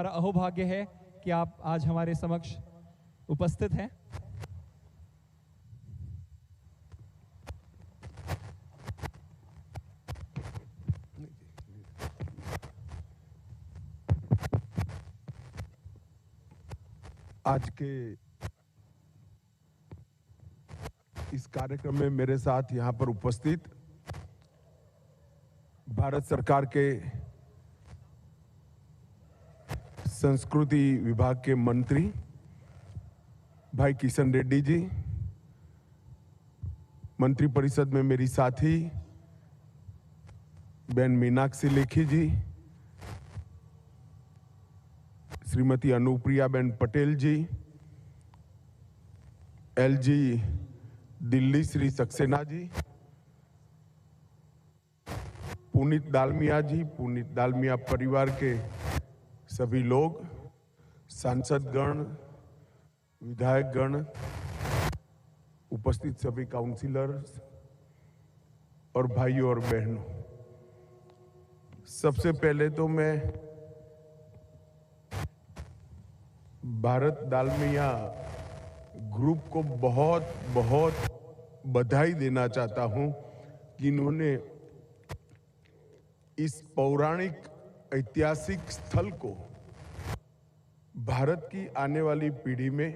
हमारा अहोभाग्य है कि आप आज हमारे समक्ष उपस्थित हैं। आज के इस कार्यक्रम में मेरे साथ यहां पर उपस्थित भारत सरकार के संस्कृति विभाग के मंत्री भाई किशन रेड्डी जी, मंत्री परिषद में मेरी साथी बहन मीनाक्षी लेखी जी, श्रीमती अनुप्रिया बेन पटेल जी, एलजी दिल्ली श्री सक्सेना जी, पुनीत दालमिया जी, पुनीत दालमिया परिवार के सभी लोग, सांसद गण, विधायक गण, उपस्थित सभी काउंसिलर्स और भाइयों और बहनों, सबसे पहले तो मैं भारत दालमिया ग्रुप को बहुत बहुत बधाई देना चाहता हूं कि इन्होंने इस पौराणिक ऐतिहासिक स्थल को भारत की आने वाली पीढ़ी में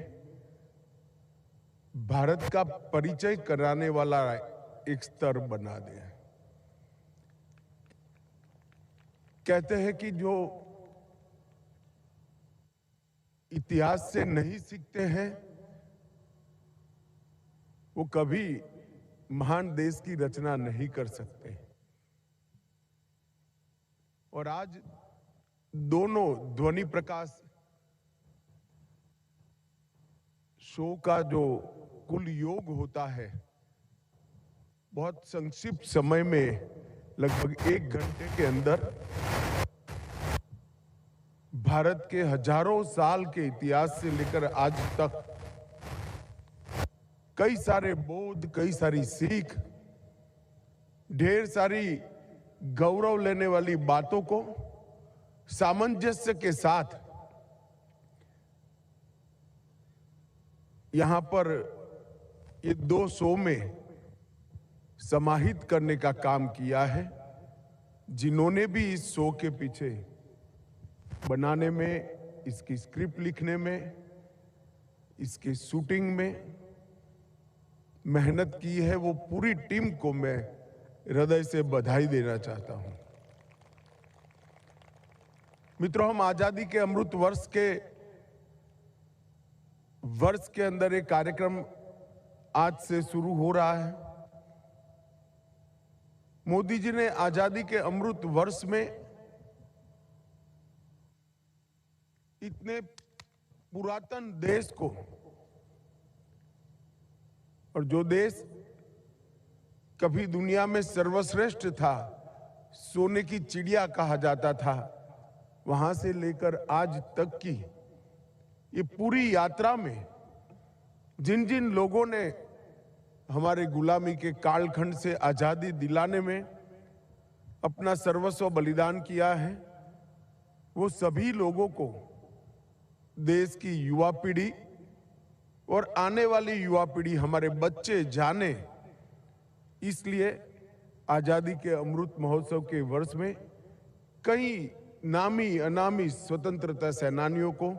भारत का परिचय कराने वाला एक स्तर बना दिया। कहते हैं कि जो इतिहास से नहीं सीखते हैं वो कभी महान देश की रचना नहीं कर सकते। और आज दोनों ध्वनि प्रकाश शो का जो कुल योग होता है, बहुत संक्षिप्त समय में लगभग 1 घंटे के अंदर भारत के हजारों साल के इतिहास से लेकर आज तक कई सारे बोध, कई सारी सीख, ढेर सारी गौरव लेने वाली बातों को सामंजस्य के साथ यहां पर ये 2 शो में समाहित करने का काम किया है। जिन्होंने भी इस शो के पीछे बनाने में, इसकी स्क्रिप्ट लिखने में, इसकी शूटिंग में मेहनत की है, वो पूरी टीम को मैं हृदय से बधाई देना चाहता हूं। मित्रों, हम आजादी के अमृत वर्ष के अंदर एक कार्यक्रम आज से शुरू हो रहा है। मोदी जी ने आजादी के अमृत वर्ष में इतने पुरातन देश को, और जो देश कभी दुनिया में सर्वश्रेष्ठ था, सोने की चिड़िया कहा जाता था, वहां से लेकर आज तक की ये पूरी यात्रा में जिन जिन लोगों ने हमारे गुलामी के कालखंड से आजादी दिलाने में अपना सर्वस्व बलिदान किया है, वो सभी लोगों को देश की युवा पीढ़ी और आने वाली युवा पीढ़ी, हमारे बच्चे जाने, इसलिए आजादी के अमृत महोत्सव के वर्ष में कई नामी अनामी स्वतंत्रता सेनानियों को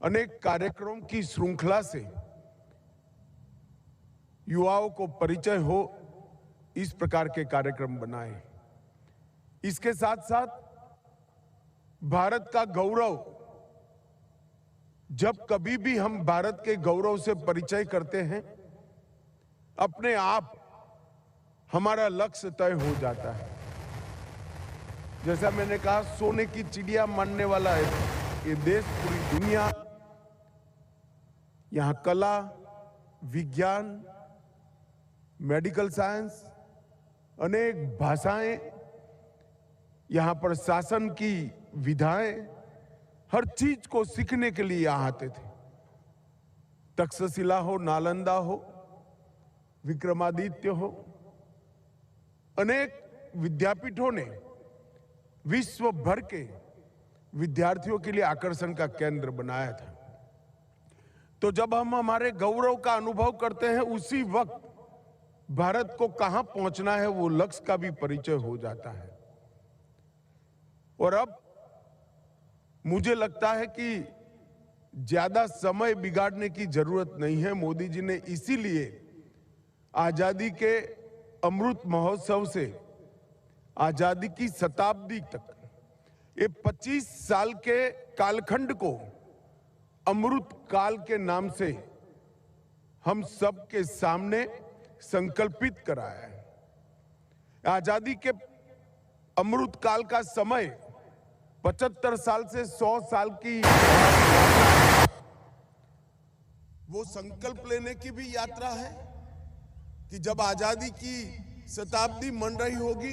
अनेक कार्यक्रमों की श्रृंखला से युवाओं को परिचय हो, इस प्रकार के कार्यक्रम बनाए। इसके साथ साथ भारत का गौरव, जब कभी भी हम भारत के गौरव से परिचय करते हैं, अपने आप हमारा लक्ष्य तय हो जाता है। जैसा मैंने कहा, सोने की चिड़िया मानने वाला है ये देश, पूरी दुनिया। यहां कला, विज्ञान, मेडिकल साइंस, अनेक भाषाएं, यहां पर शासन की विधाएं, हर चीज को सीखने के लिए यहां आते थे। तक्षशिला हो, नालंदा हो, विक्रमादित्य हो, अनेक विद्यापीठों ने विश्व भर के विद्यार्थियों के लिए आकर्षण का केंद्र बनाया था। तो जब हम हमारे गौरव का अनुभव करते हैं, उसी वक्त भारत को कहां पहुंचना है वो लक्ष्य का भी परिचय हो जाता है। और अब मुझे लगता है कि ज्यादा समय बिगाड़ने की जरूरत नहीं है। मोदी जी ने इसीलिए आजादी के अमृत महोत्सव से आजादी की शताब्दी तक ये 25 साल के कालखंड को अमृत काल के नाम से हम सब के सामने संकल्पित कराया है। आजादी के अमृत काल का समय 75 साल से 100 साल की वो संकल्प लेने की भी यात्रा है कि जब आजादी की शताब्दी मन रही होगी,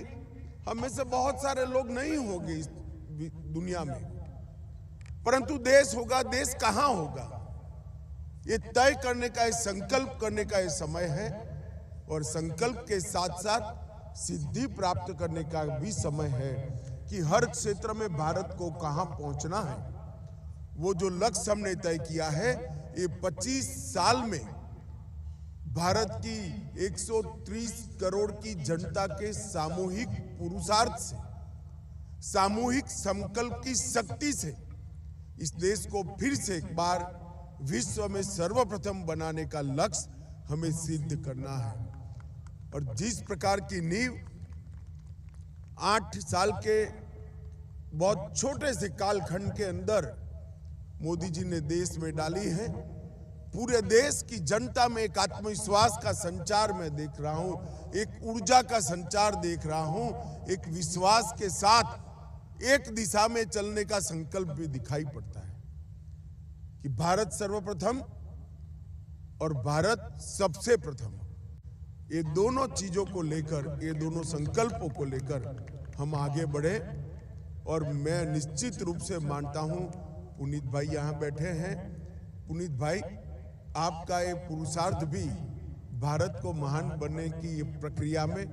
हम में से बहुत सारे लोग नहीं होंगे इस दुनिया में, परंतु देश होगा। देश कहां होगा, ये तय करने का, ये संकल्प करने का ये समय है। और संकल्प के साथ साथ सिद्धि प्राप्त करने का भी समय है कि हर क्षेत्र में भारत को कहां पहुंचना है। वो जो लक्ष्य हमने तय किया है, ये 25 साल में भारत की 130 करोड़ की जनता के सामूहिक पुरुषार्थ से, सामूहिक संकल्प की शक्ति से इस देश को फिर से एक बार विश्व में सर्वप्रथम बनाने का लक्ष्य हमें सिद्ध करना है। और जिस प्रकार की नींव 8 साल के बहुत छोटे से कालखंड के अंदर मोदी जी ने देश में डाली है, पूरे देश की जनता में एक आत्मविश्वास का संचार मैं देख रहा हूं, एक ऊर्जा का संचार देख रहा हूं, एक विश्वास के साथ एक दिशा में चलने का संकल्प भी दिखाई पड़ता है कि भारत सर्वप्रथम और भारत सबसे प्रथम। ये दोनों चीजों को लेकर, ये दोनों संकल्पों को लेकर हम आगे बढ़े। और मैं निश्चित रूप से मानता हूं, पुनीत भाई यहां बैठे हैं, पुनीत भाई आपका ये पुरुषार्थ भी भारत को महान बनने की ये प्रक्रिया में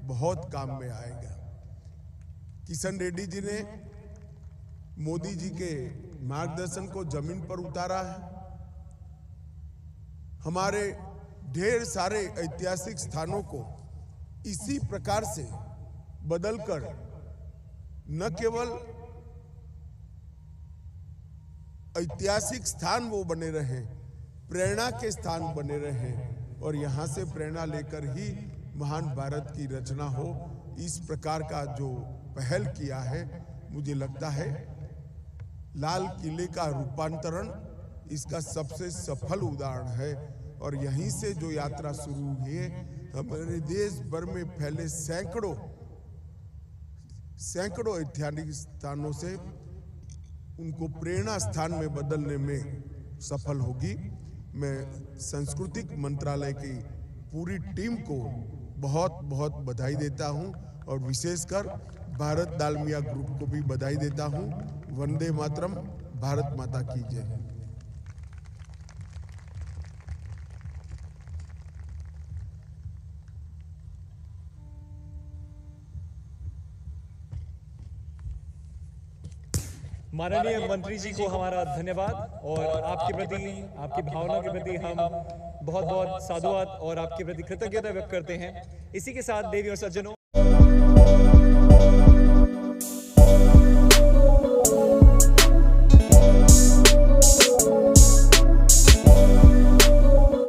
बहुत काम में आएगा। किशन रेड्डी जी ने मोदी जी के मार्गदर्शन को जमीन पर उतारा है। हमारे ढेर सारे ऐतिहासिक स्थानों को इसी प्रकार से बदलकर न केवल ऐतिहासिक स्थान वो बने रहे, प्रेरणा के स्थान बने रहे, और यहां से प्रेरणा लेकर ही महान भारत की रचना हो। इस प्रकार का जो पहल किया है, मुझे लगता है लाल किले का रूपांतरण इसका सबसे सफल उदाहरण है। और यहीं से जो यात्रा शुरू हुई है, हमारे देश भर में फैले सैकड़ों ऐतिहासिक स्थानों से उनको प्रेरणा स्थान में बदलने में सफल होगी। मैं सांस्कृतिक मंत्रालय की पूरी टीम को बहुत बहुत बधाई देता हूं, और विशेषकर भारत डालमिया ग्रुप को भी बधाई देता हूं। वंदे मातरम, भारत माता की जय। माननीय मंत्री जी को हमारा धन्यवाद, और आपके प्रति, आपकी भावनाओं के प्रति हम बहुत बहुत साधुवाद और आपके प्रति कृतज्ञता व्यक्त करते हैं। इसी के साथ देवी और सज्जनों,